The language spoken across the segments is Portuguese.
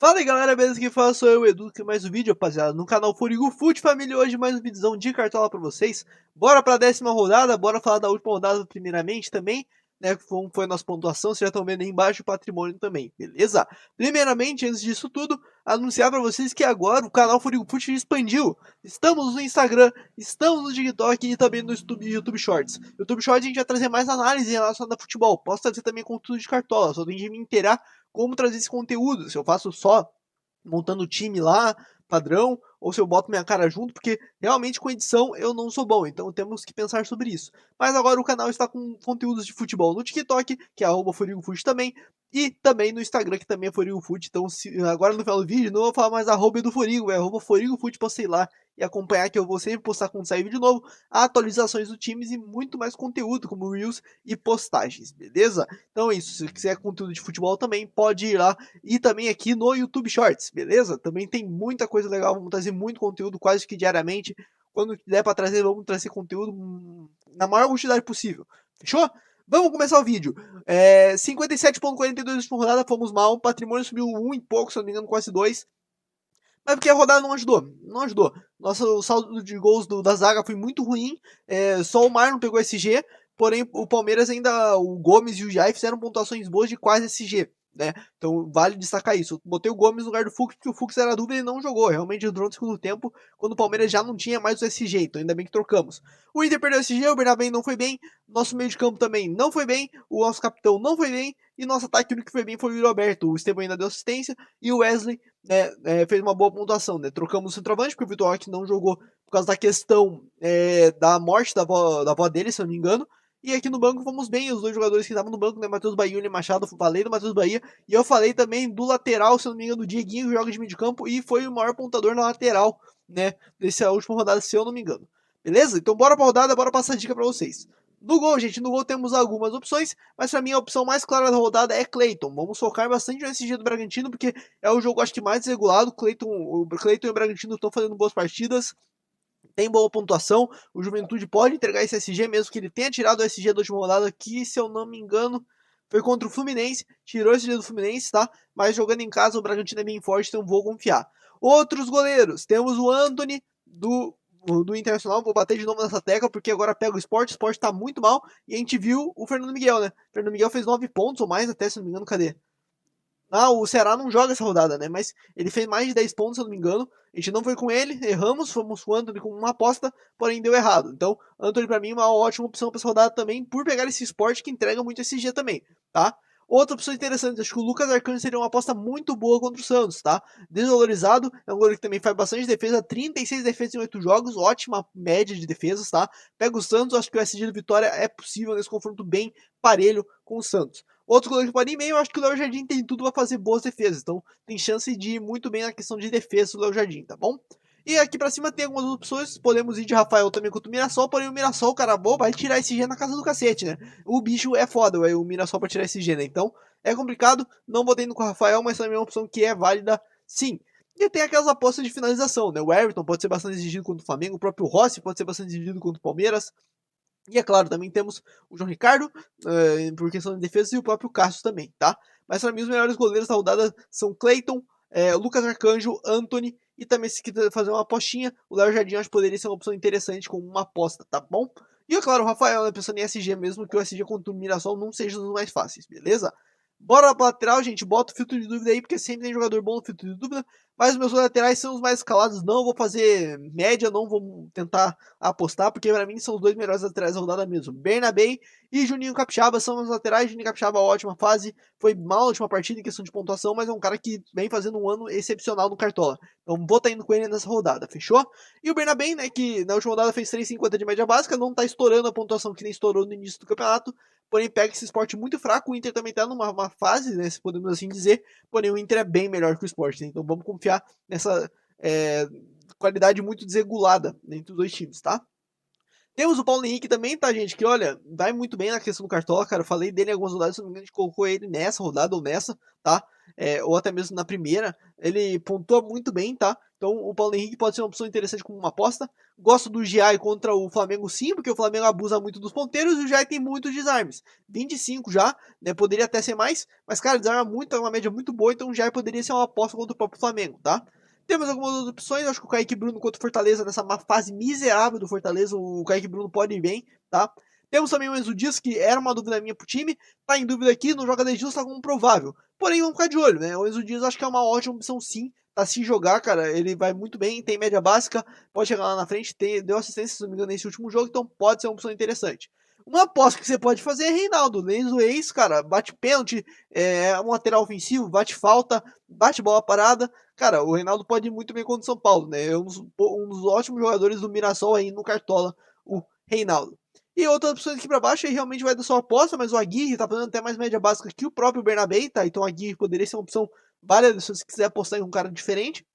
Fala aí galera, beleza? Quem fala sou eu, Edu, que mais um vídeo, rapaziada, no canal Furigo Fute Família. Hoje mais um vídeozão de cartola pra vocês. Bora pra 10ª rodada, bora falar da última rodada primeiramente também, né, como foi a nossa pontuação, vocês já estão vendo aí embaixo o patrimônio também, beleza? Primeiramente, antes disso tudo, anunciar pra vocês que agora o canal Furigo Fute expandiu. Estamos no Instagram, estamos no TikTok e também no YouTube Shorts. YouTube Shorts a gente vai trazer mais análise relacionada a futebol, posso trazer também conteúdo de cartola, só tem de me inteirar como trazer esse conteúdo, se eu faço só montando o time lá, padrão, ou se eu boto minha cara junto, porque realmente com edição eu não sou bom, então temos que pensar sobre isso. Mas agora o canal está com conteúdos de futebol no TikTok, que é @FurigoFute também, e também no Instagram, que também é FurigoFute. Então agora no final do vídeo não vou falar mais @do Furigo, é @FurigoFute, possa ir lá e acompanhar, que eu vou sempre postar quando sair vídeo novo, atualizações do times e muito mais conteúdo, como Reels e postagens, beleza? Então é isso, se quiser conteúdo de futebol também, pode ir lá. E também aqui no YouTube Shorts, beleza? Também tem muita coisa legal, vamos trazer muito conteúdo quase que diariamente. Quando der para trazer, vamos trazer conteúdo na maior quantidade possível. Fechou? Vamos começar o vídeo. 57,42 última rodada, fomos mal. O patrimônio subiu 1 e pouco, se não me engano, quase 2. Mas porque a rodada não ajudou. Não ajudou. O saldo de gols da zaga foi muito ruim. Só o Marlon pegou SG. Porém, o Palmeiras ainda. O Gomes e o Jai fizeram pontuações boas de quase SG. Né? Então vale destacar isso. Eu botei o Gomes no lugar do Fux, porque o Fux era dúvida e não jogou. Realmente entrou no segundo tempo, quando o Palmeiras já não tinha mais o SG. Então ainda bem que trocamos. O Inter perdeu o SG, o Bernabé não foi bem. Nosso meio de campo também não foi bem. O nosso capitão não foi bem. E nosso ataque, o único que foi bem foi o Roberto. O Estevão ainda deu assistência. E o Wesley fez uma boa pontuação, né? Trocamos o centroavante, porque o Vitor Roque não jogou por causa da questão da morte da avó dele, se eu não me engano. E aqui no banco fomos bem, os dois jogadores que estavam no banco, né? Matheus Bahia e William Machado, falei do Matheus Bahia. E eu falei também do lateral, se eu não me engano, do Dieguinho, que joga de meio de campo, e foi o maior pontador na lateral, né? Dessa última rodada, se eu não me engano. Beleza? Então bora pra rodada, bora passar a dica pra vocês. No gol, gente, no gol temos algumas opções, mas pra mim a opção mais clara da rodada é Cleiton. Vamos focar bastante no SG do Bragantino, porque é o jogo, acho que, mais regulado. O Cleiton e o Bragantino estão fazendo boas partidas, tem boa pontuação. O Juventude pode entregar esse SG, mesmo que ele tenha tirado o SG da última rodada, que, se eu não me engano, foi contra o Fluminense. Tirou esse SG do Fluminense, tá? Mas jogando em casa, o Bragantino é bem forte, então vou confiar. Outros goleiros, temos o Anthony do Internacional. Vou bater de novo nessa tecla, porque agora pega o Sport tá muito mal. E a gente viu o Fernando Miguel, né? O Fernando Miguel fez 9 pontos ou mais, até, se não me engano, cadê? O Ceará não joga essa rodada, né? Mas ele fez mais de 10 pontos, se eu não me engano. A gente não foi com ele, erramos, fomos com o Anthony com uma aposta, porém deu errado. Então, Anthony pra mim é uma ótima opção pra essa rodada também, por pegar esse esporte que entrega muito SG também, tá? Outra opção interessante, acho que o Lucas Arcanjo seria uma aposta muito boa contra o Santos, tá? Desvalorizado, é um goleiro que também faz bastante defesa, 36 defesas em 8 jogos, ótima média de defesas, tá? Pega o Santos, acho que o SG de vitória é possível nesse confronto bem parelho com o Santos. Outro goleiro que pode ir meio, eu acho que o Léo Jardim tem tudo para fazer boas defesas, então tem chance de ir muito bem na questão de defesa do Léo Jardim, tá bom? E aqui pra cima tem algumas opções, podemos ir de Rafael também contra o Mirassol, porém o Mirassol, cara bom, vai tirar esse G na casa do cacete, né? O bicho é foda, o Mirassol pra tirar esse G, né? Então é complicado, não botei indo com o Rafael, mas também é uma opção que é válida sim. E tem aquelas apostas de finalização, né? O Everton pode ser bastante exigido contra o Flamengo, o próprio Rossi pode ser bastante exigido contra o Palmeiras. E é claro, também temos o João Ricardo, por questão de defesa, e o próprio Cássio também, tá? Mas para mim os melhores goleiros da rodada são Cleiton, Lucas Arcanjo, Anthony, e também se quiser fazer uma apostinha, o Léo Jardim acho que poderia ser uma opção interessante com uma aposta, tá bom? E é claro, o Rafael, né, pensando em SG mesmo, que o SG contra o Mirassol não seja dos mais fáceis, beleza? Bora pra lateral, gente, bota o filtro de dúvida aí, porque sempre tem jogador bom no filtro de dúvida, mas os meus laterais são os mais escalados, não vou fazer média, não vou tentar apostar, porque pra mim são os dois melhores laterais da rodada mesmo. Bernabé e Juninho Capixaba são os laterais. Juninho Capixaba, ótima fase, foi mal na última partida em questão de pontuação, mas é um cara que vem fazendo um ano excepcional no Cartola. Então vou estar indo com ele nessa rodada, fechou? E o Bernabé, né, que na última rodada fez 3,50 de média básica, não tá estourando a pontuação que nem estourou no início do campeonato, porém pega esse esporte muito fraco. O Inter também tá numa fase, né, se podemos assim dizer, porém o Inter é bem melhor que o Sport, né? Então vamos confiar nessa qualidade muito desregulada entre os dois times, tá? Temos o Paulo Henrique também, tá, gente? Que olha, vai muito bem na questão do Cartola, cara. Eu falei dele em algumas rodadas, se não me engano, a gente colocou ele nessa rodada ou nessa, tá? Ou até mesmo na primeira. ele pontua muito bem, tá? Então o Paulo Henrique pode ser uma opção interessante como uma aposta. Gosto do Giai contra o Flamengo sim, porque o Flamengo abusa muito dos ponteiros e o Giai tem muitos desarmes. 25 já, né? Poderia até ser mais, mas cara, desarma muito, é uma média muito boa, então o Giai poderia ser uma aposta contra o próprio Flamengo, tá? Temos algumas outras opções, acho que o Kaique Bruno contra o Fortaleza, nessa fase miserável do Fortaleza, o Kaique Bruno pode ir bem, tá? Temos também o Enzo Dias, que era uma dúvida minha pro time, tá em dúvida aqui, não joga desde tá como provável. Porém, vamos ficar de olho, né? O Enzo Dias acho que é uma ótima opção sim, tá se jogar, cara, ele vai muito bem, tem média básica, pode chegar lá na frente, deu assistência, se não me engano, nesse último jogo, então pode ser uma opção interessante. Uma aposta que você pode fazer é Reinaldo, Enzo Ex, cara, bate pênalti, é um lateral ofensivo, bate falta, bate bola parada. Cara, o Reinaldo pode ir muito bem contra o São Paulo, né? É um dos ótimos jogadores do Mirassol aí no Cartola, o Reinaldo. E outras opções aqui para baixo aí realmente vai dar sua aposta, mas o Aguirre tá fazendo até mais média básica que o próprio Bernabé, tá? Então o Aguirre poderia ser uma opção válida se você quiser apostar em um cara diferente,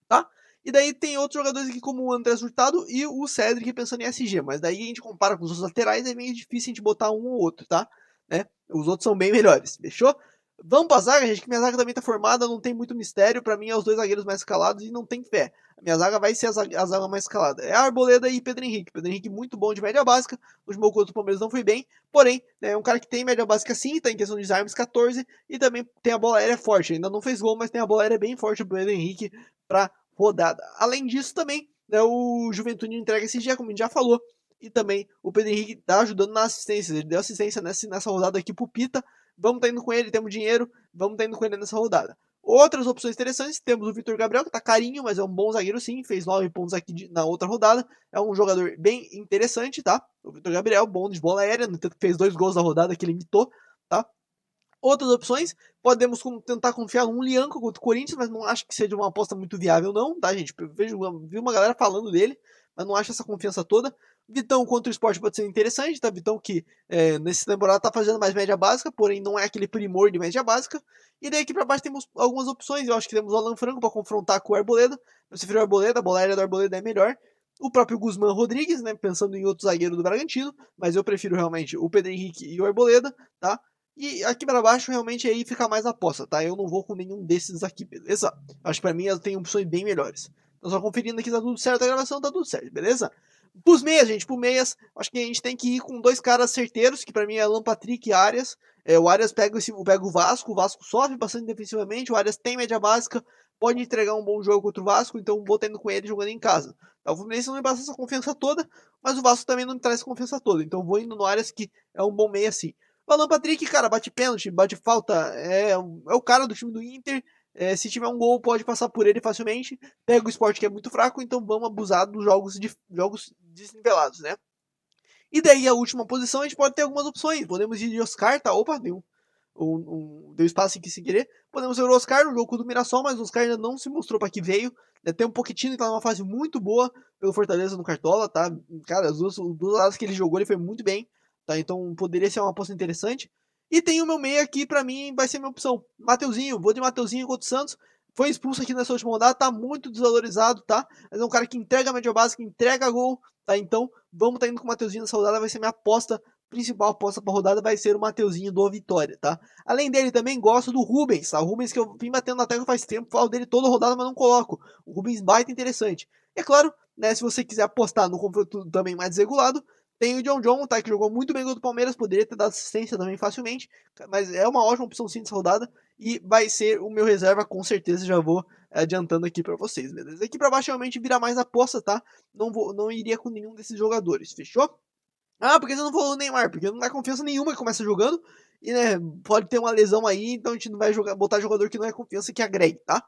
tá? E daí tem outros jogadores aqui como o André Hurtado e o Cedric pensando em SG, mas daí a gente compara com os outros laterais, é meio difícil a gente botar um ou outro, tá? Né? Os outros são bem melhores, fechou? Vamos pra zaga, gente, que minha zaga também tá formada, não tem muito mistério, pra mim é os dois zagueiros mais escalados e não tem fé. A minha zaga vai ser a zaga mais escalada. É a Arboleda e Pedro Henrique. Pedro Henrique muito bom de média básica, o jogo contra o Palmeiras não foi bem, porém, né, é um cara que tem média básica sim, tá em questão de desarmes 14 e também tem a bola aérea forte. Ainda não fez gol, mas tem a bola aérea bem forte pro Pedro Henrique pra rodada. Além disso também, né, o Juventude entrega esse dia, como a gente já falou, e também o Pedro Henrique tá ajudando na assistência, ele deu assistência nessa rodada aqui pro Pita, vamos tá indo com ele, temos dinheiro, vamos tá indo com ele nessa rodada. Outras opções interessantes, temos o Vitor Gabriel, que tá carinho, mas é um bom zagueiro sim, fez 9 pontos aqui na outra rodada, é um jogador bem interessante, tá? O Vitor Gabriel, bom de bola aérea, no tanto que fez 2 gols na rodada que ele imitou, tá? Outras opções, podemos tentar confiar num Lianco contra o Corinthians, mas não acho que seja uma aposta muito viável não, tá gente? Vi uma galera falando dele, mas não acho essa confiança toda. Vitão contra o Sport pode ser interessante, tá? Vitão que nessa temporada tá fazendo mais média básica, porém não é aquele primor de média básica. E daí aqui pra baixo temos algumas opções, eu acho que temos o Alan Franco para confrontar com o Arboleda. Eu prefiro o Arboleda, a bola aérea do Arboleda é melhor. O próprio Guzmán Rodrigues, né? Pensando em outro zagueiro do Bragantino, mas eu prefiro realmente o Pedro Henrique e o Arboleda, tá? E aqui para baixo realmente aí fica mais aposta, tá? Eu não vou com nenhum desses aqui, beleza? Acho que para mim eu tenho opções bem melhores. Então só conferindo aqui tá tudo certo a gravação, tá tudo certo, beleza? Pros meias, gente, pro meias, acho que a gente tem que ir com dois caras certeiros, que para mim é Alan Patrick e Arias. O Arias pega o Vasco sofre bastante defensivamente, o Arias tem média básica, pode entregar um bom jogo contra o Vasco, então vou tendo com ele jogando em casa. Tá, o Fluminense não me passa essa confiança toda, mas o Vasco também não me traz essa confiança toda, então vou indo no Arias que é um bom meia sim. O Alan Patrick, cara, bate pênalti, bate falta, é o cara do time do Inter. Se tiver um gol, pode passar por ele facilmente. Pega o esporte que é muito fraco, então vamos abusar dos jogos desnivelados, né? E daí a última posição a gente pode ter algumas opções. Podemos ir de Oscar, tá? Opa, deu espaço aqui sem querer. Podemos ser o Oscar no jogo do Mirassol, mas o Oscar ainda não se mostrou para que veio. Tem um Pochettino que tá numa fase muito boa pelo Fortaleza no Cartola, tá? Cara, os duas lados que ele jogou, ele foi muito bem, tá? Então poderia ser uma aposta interessante. E tem o meu meia aqui, para mim, vai ser minha opção. Mateuzinho, vou de Mateuzinho contra o Santos. Foi expulso aqui nessa última rodada, tá muito desvalorizado, tá? Mas é um cara que entrega a média básica, entrega gol, tá? Então, vamos tá indo com o Mateuzinho nessa rodada, vai ser minha aposta principal aposta para rodada vai ser o Mateuzinho do Vitória, tá? Além dele também gosto do Rubens, tá? O Rubens que eu vim batendo na tecla faz tempo, falo dele toda rodada, mas não coloco. O Rubens baita interessante. E é claro, né, se você quiser apostar no confronto também mais desregulado, tem o John, tá? Que jogou muito bem contra o Palmeiras, poderia ter dado assistência também facilmente, mas é uma ótima opção sim dessa rodada e vai ser o meu reserva com certeza, já vou adiantando aqui para vocês, beleza? Aqui para baixo realmente vira mais aposta, tá? Não iria com nenhum desses jogadores, fechou? Ah, porque você não falou o Neymar? Porque não dá confiança nenhuma que começa jogando. E, né, pode ter uma lesão aí, então a gente não vai botar jogador que não é confiança que agregue, tá?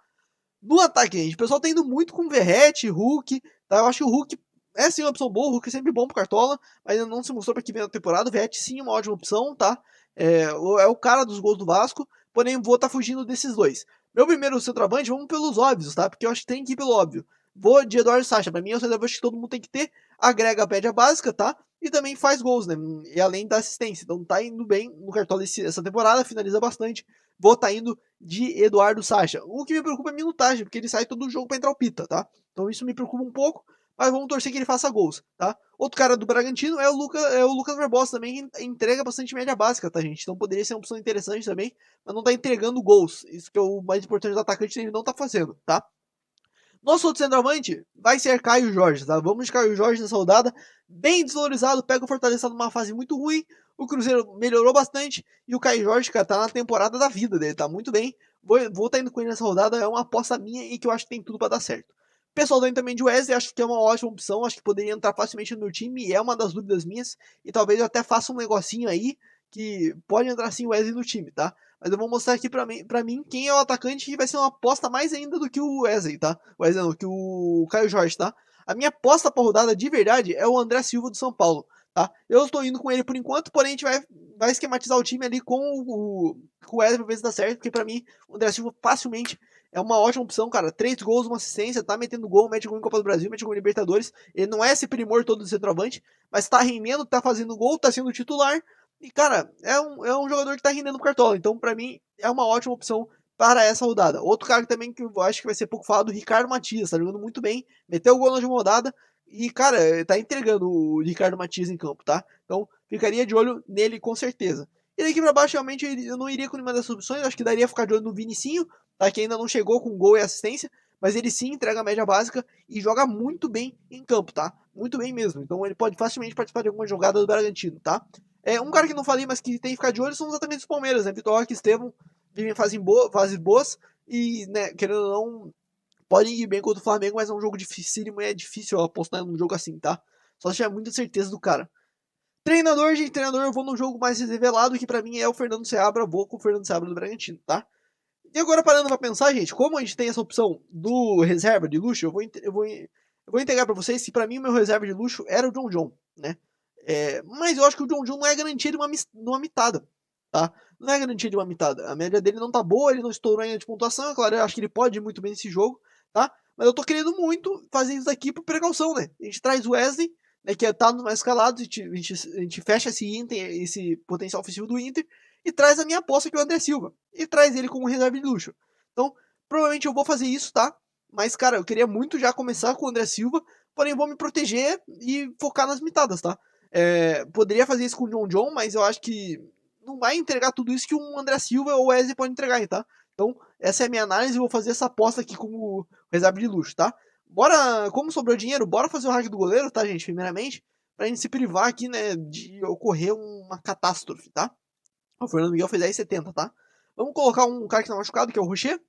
No ataque, gente, o pessoal tá indo muito com Verratti, Hulk, tá? Eu acho que o Hulk é sim uma opção boa, o Hulk é sempre bom pro Cartola, mas ainda não se mostrou pra que vem na temporada. O Verratti sim é uma ótima opção, tá? É o cara dos gols do Vasco, porém vou tá fugindo desses dois. Meu primeiro centroavante, vamos pelos óbvios, tá? Porque eu acho que tem que ir pelo óbvio. Vou de Eduardo Sacha, pra mim é o centroavante que todo mundo tem que ter, agrega a média básica, tá? E também faz gols, né? E além da assistência, então tá indo bem no Cartola essa temporada, finaliza bastante. Vou tá indo de Eduardo Sacha. O que me preocupa é a minutagem, porque ele sai todo jogo pra entrar o Pita, tá? Então isso me preocupa um pouco, mas vamos torcer que ele faça gols, tá? Outro cara do Bragantino é o Lucas Barbosa também, que entrega bastante média básica, tá, gente? Então poderia ser uma opção interessante também, mas não tá entregando gols. Isso que é o mais importante do atacante, ele não tá fazendo, tá? Nosso outro centroavante vai ser Caio Jorge, tá? Vamos de Caio Jorge nessa rodada. Bem desvalorizado, pega o Fortaleza numa fase muito ruim. O Cruzeiro melhorou bastante. E o Caio Jorge, cara, tá na temporada da vida dele, tá muito bem. Vou tá indo com ele nessa rodada, é uma aposta minha e que eu acho que tem tudo pra dar certo. Pessoal também de Wesley, acho que é uma ótima opção. Acho que poderia entrar facilmente no meu time. E é uma das dúvidas minhas. E talvez eu até faça um negocinho aí que pode entrar sim o Wesley no time, tá? Mas eu vou mostrar aqui pra mim quem é o atacante que vai ser uma aposta mais ainda do que o Wesley, tá? O Wesley não, que o Caio Jorge, tá? A minha aposta pra rodada de verdade é o André Silva do São Paulo, tá? Eu estou indo com ele por enquanto, porém a gente vai esquematizar o time ali com o Wesley pra ver se dá certo, porque pra mim o André Silva facilmente é uma ótima opção, cara. 3 gols, uma assistência, tá metendo gol, mete gol em Copa do Brasil, mete gol em Libertadores. Ele não é esse primor todo do centroavante, mas tá rendendo, tá fazendo gol, tá sendo titular. E, cara, é um jogador que tá rendendo pro Cartola. Então, pra mim, é uma ótima opção para essa rodada. Outro cara também que eu acho que vai ser pouco falado, o Ricardo Matias. Tá jogando muito bem, meteu o gol na última rodada. E, cara, tá entregando o Ricardo Matias em campo, tá? Então, ficaria de olho nele com certeza. E daqui pra baixo, realmente, eu não iria com nenhuma dessas opções. Acho que daria ficar de olho no Vinicinho, tá? Que ainda não chegou com gol e assistência. Mas ele sim entrega a média básica e joga muito bem em campo, tá? Muito bem mesmo. Então ele pode facilmente participar de alguma jogada do Bragantino, tá? Um cara que não falei, mas que tem que ficar de olho são os atacantes do Palmeiras, né? Vitor Roque e Estevão vivem fases boas e, né, querendo ou não, podem ir bem contra o Flamengo, mas é um jogo dificílimo e é difícil apostar num jogo assim, tá? Só se tiver muita certeza do cara. Treinador, gente, treinador, eu vou num jogo mais revelado, que pra mim é o Fernando Seabra, vou com o Fernando Seabra do Bragantino, tá? E agora parando pra pensar, gente, como a gente tem essa opção do reserva de luxo, eu vou entregar pra vocês que pra mim o meu reserva de luxo era o John John, né? Mas eu acho que o John John não é garantia de uma mitada, tá? Não é garantia de uma mitada. A média dele não tá boa, ele não estourou ainda de pontuação, é claro, eu acho que ele pode ir muito bem nesse jogo, tá? Mas eu tô querendo muito fazer isso aqui por precaução, né? A gente traz o Wesley, né, que tá nos mais escalados, a gente fecha esse potencial ofensivo do Inter, e traz a minha aposta que é o André Silva. E traz ele como reserva de luxo. Então, provavelmente eu vou fazer isso, tá? Mas, cara, eu queria muito já começar com o André Silva, porém vou me proteger e focar nas mitadas, tá? Poderia fazer isso com o John John, mas eu acho que não vai entregar tudo isso que um André Silva ou o Wesley pode entregar, tá? Então, essa é a minha análise e vou fazer essa aposta aqui como reserva de luxo, tá? Bora, como sobrou dinheiro, bora fazer o hack do goleiro, tá, gente? Primeiramente, pra gente se privar aqui, né, de ocorrer uma catástrofe, tá? O Fernando Miguel fez 10,70, tá? Vamos colocar um cara que tá machucado, que é o Rocher.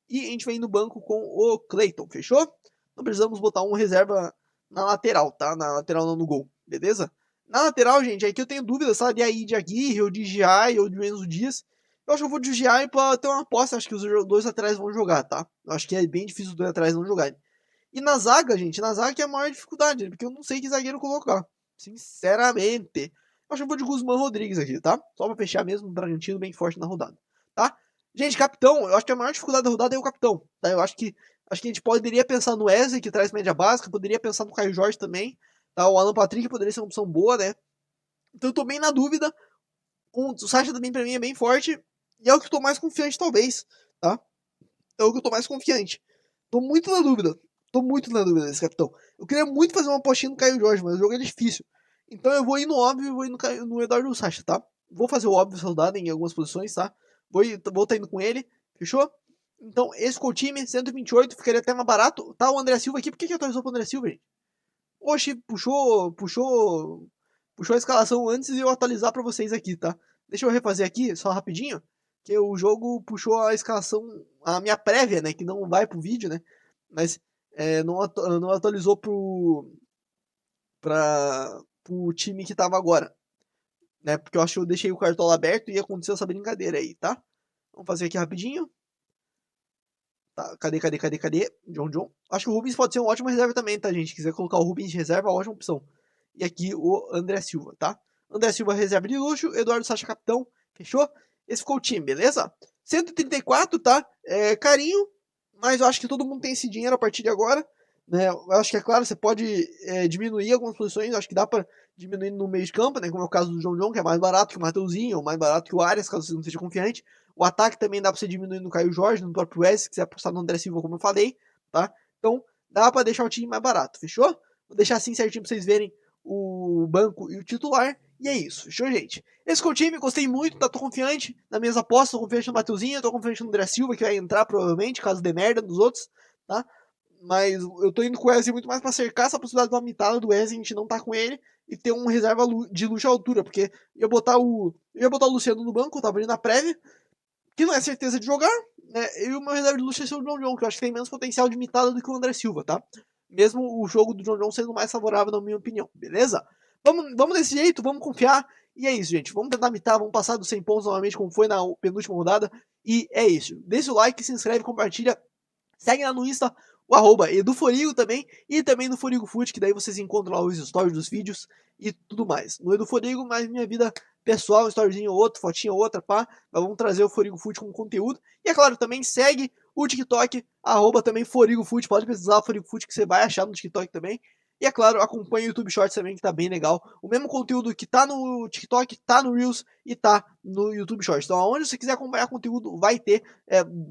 E a gente vem no banco com o Clayton, fechou? Não precisamos botar um reserva na lateral, tá? Na lateral não no gol, beleza? Na lateral, gente, aqui eu tenho dúvidas, sabe? De aí de Aguirre, ou de Giai, ou de Enzo Dias. Eu acho que eu vou de Giai pra ter uma aposta. Acho que os dois atrás vão jogar, tá? Eu acho que é bem difícil os dois atrás não jogarem. E na zaga, gente, na zaga que é a maior dificuldade, porque eu não sei que zagueiro colocar. Sinceramente. Eu acho que eu vou de Guzmán Rodrigues aqui, tá? Só pra fechar mesmo, o Bragantino bem forte na rodada, tá? Gente, capitão, eu acho que a maior dificuldade da rodada é o capitão, tá? Eu acho que a gente poderia pensar no Wesley, que traz média básica, poderia pensar no Caio Jorge também, tá? O Alan Patrick poderia ser uma opção boa, né? Então eu tô bem na dúvida. O Sacha também pra mim é bem forte, e é o que eu tô mais confiante, talvez, tá? É o que eu tô mais confiante. Tô muito na dúvida. Tô muito na dúvida desse capitão. Eu queria muito fazer uma apostinha no Caio Jorge, mas o jogo é difícil. Então eu vou ir no óbvio e vou ir no Eduardo Sacha, tá? Vou fazer o óbvio soldado em algumas posições, tá? Vou tá indo com ele, fechou? Então, esse ficou o time, 128, ficaria até mais barato. Tá o André Silva aqui, por que atualizou pro André Silva, gente? Oxi, puxou a escalação antes de eu atualizar pra vocês aqui, tá? Deixa eu refazer aqui, só rapidinho, que o jogo puxou a escalação, a minha prévia, né, que não vai pro vídeo, né, mas não atualizou pro time que tava agora, né, porque eu acho que eu deixei o cartola aberto e aconteceu essa brincadeira aí, tá? Vamos fazer aqui rapidinho. Tá, cadê? John. Acho que o Rubens pode ser uma ótima reserva também, tá, gente? Se quiser colocar o Rubens de reserva, ótima opção. E aqui o André Silva, tá? André Silva, reserva de luxo. Eduardo Sacha, capitão. Fechou? Esse ficou o time, beleza? 134, tá? Carinho, mas eu acho que todo mundo tem esse dinheiro a partir de agora. Né? Eu acho que, é claro, você pode diminuir algumas posições. Eu acho que dá pra diminuir no meio de campo, né? Como é o caso do John, que é mais barato que o Mateuzinho, ou mais barato que o Arias, caso você não seja confiante. O ataque também dá pra você diminuir no Caio Jorge, no próprio West, se quiser apostar no André Silva, como eu falei, tá? Então, dá pra deixar o time mais barato, fechou? Vou deixar assim certinho pra vocês verem o banco e o titular. E é isso, show, gente? Esse foi o time, gostei muito, tô confiante nas minhas apostas, tô confiante no Mateuzinho, tô confiante no André Silva, que vai entrar provavelmente, caso dê merda nos outros, tá? Mas eu tô indo com o Wesley muito mais pra cercar essa possibilidade de uma mitada do Wesley, a gente não tá com ele, e ter um reserva de luxo à altura, porque eu ia botar o Luciano no banco, eu tava ali na prévia, que não é certeza de jogar, né? E o meu reserva de luxo é o John John, que eu acho que tem menos potencial de mitada do que o André Silva, tá? Mesmo o jogo do John John sendo mais favorável, na minha opinião, beleza? Vamos desse jeito, vamos confiar. E é isso, gente. Vamos tentar mitar, vamos passar dos 100 pontos novamente, como foi na penúltima rodada. E é isso. Deixa o like, se inscreve, compartilha. Segue lá no Insta, o arroba EduForigo também, e também no Forigo Foot, que daí vocês encontram lá os stories dos vídeos e tudo mais. No EduForigo, mais minha vida pessoal, um storyzinho ou outro, fotinha ou outra, pá. Mas vamos trazer o Forigo Foot com conteúdo. E é claro, também segue o TikTok, arroba também Forigo Foot, pode pesquisar o Forigo Foot que você vai achar no TikTok também. E é claro, acompanha o YouTube Shorts também, que tá bem legal. O mesmo conteúdo que tá no TikTok, tá no Reels e tá no YouTube Shorts. Então, aonde você quiser acompanhar conteúdo, vai ter.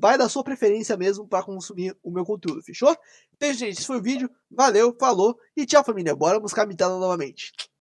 Vai da sua preferência mesmo para consumir o meu conteúdo, fechou? Então, gente, esse foi o vídeo. Valeu, falou e tchau, família. Bora buscar a mitada novamente.